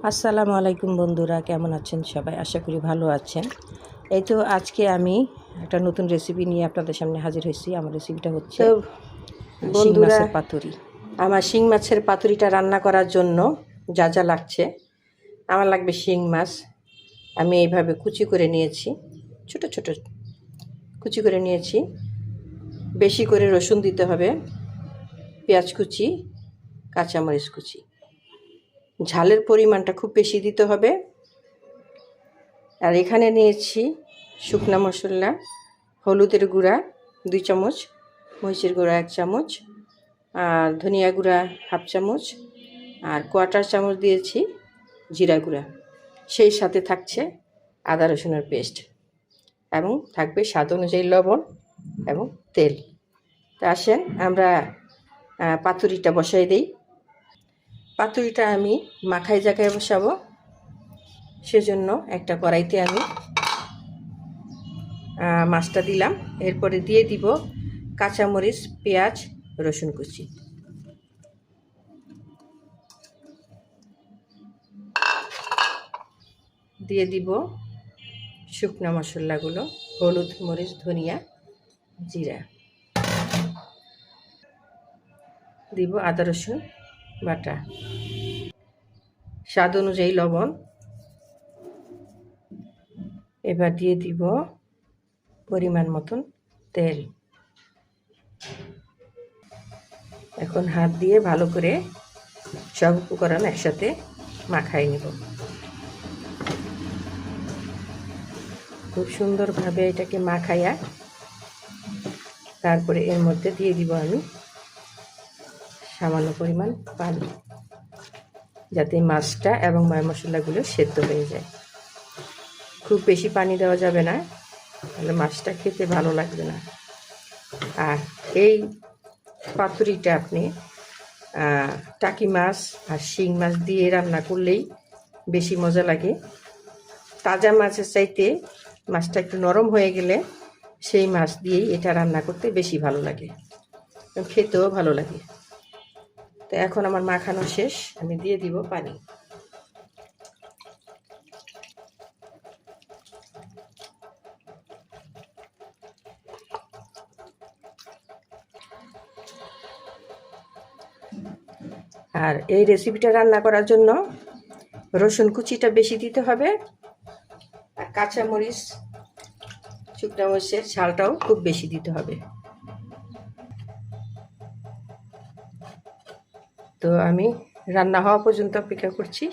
আসসালামু আলাইকুম বন্ধুরা, কেমন আছেন সবাই? আশা করি ভালো আছেন। এই তো আজকে আমি একটা নতুন রেসিপি নিয়ে আপনাদের সামনে হাজির হয়েছি। আমার রেসিপিটা হচ্ছে শিং মাছের পাতুরি। আমার শিং মাছের পাতুরিটা রান্না করার জন্য যা যা লাগছে, আমার লাগবে শিং মাছ। আমি এইভাবে কুচি করে নিয়েছি, ছোট ছোট কুচি করে নিয়েছি। বেশি করে রসুন দিতে হবে, পেঁয়াজ কুচি, কাঁচামরিচ কুচি। ঝালের পরিমাণটা খুব বেশি দিতে হবে। আর এখানে নিয়েছি শুকনা মশলা, হলুদের গুঁড়া 2 চামচ, মরিচের গুঁড়া 1 চামচ, আর ধনিয়া গুঁড়া 1/2 চামচ, আর 1/4 চামচ দিয়েছি জিরা গুঁড়া। সেই সাথে থাকছে আদা রসুনের পেস্ট, এবং থাকবে স্বাদ অনুযায়ী লবণ এবং তেল। তা আসেন আমরা পাতুরিটা বসাই দিই। পাতুরিটা আমি মাখাই জায়গায় বসাবো, সেজন্য একটা কড়াইতে আমি মাছটা দিলাম। এরপরে দিয়ে দিব কাঁচামরিচ, পেঁয়াজ, রসুন কুচি। দিয়ে দিব শুকনা মশলাগুলো, হলুদ, মরিচ, ধনিয়া, জিরা। দিব আদা রসুন বাটা, স্বাদ অনুযায়ী লবণ। এবার দিয়ে দিব পরিমাণ মতন তেল। এখন হাত দিয়ে ভালো করে সব উপকরণ একসাথে মাখাই নেব। খুব সুন্দরভাবে এটাকে মাখাইয়া তারপরে এর মধ্যে দিয়ে দিব আমি সামান্য পরিমাণ পানি, যাতে মাছটা এবং মশলাগুলো সেদ্ধ হয়ে যায়। খুব বেশি পানি দেওয়া যাবে না, তাহলে মাছটা খেতে ভালো লাগবে না। আর এই পাতুরিটা আপনি টাকি মাছ আর শিং মাছ দিয়ে রান্না করলেই বেশি মজা লাগে। তাজা মাছের চাইতে মাছটা একটু নরম হয়ে গেলে সেই মাছ দিয়েই এটা রান্না করতে বেশি ভালো লাগে, খেতেও ভালো লাগে। তো এখন আমার মাখানো শেষ, আমি দিয়ে দিব পানি। আর এই রেসিপিটা রান্না করার জন্য রসুন কুচিটা বেশি দিতে হবে, আর কাঁচামরিচ, শুকনো মরিচের ঝালটাও খুব বেশি দিতে হবে। তো আমি রান্না হওয়া পর্যন্ত অপেক্ষা করছি।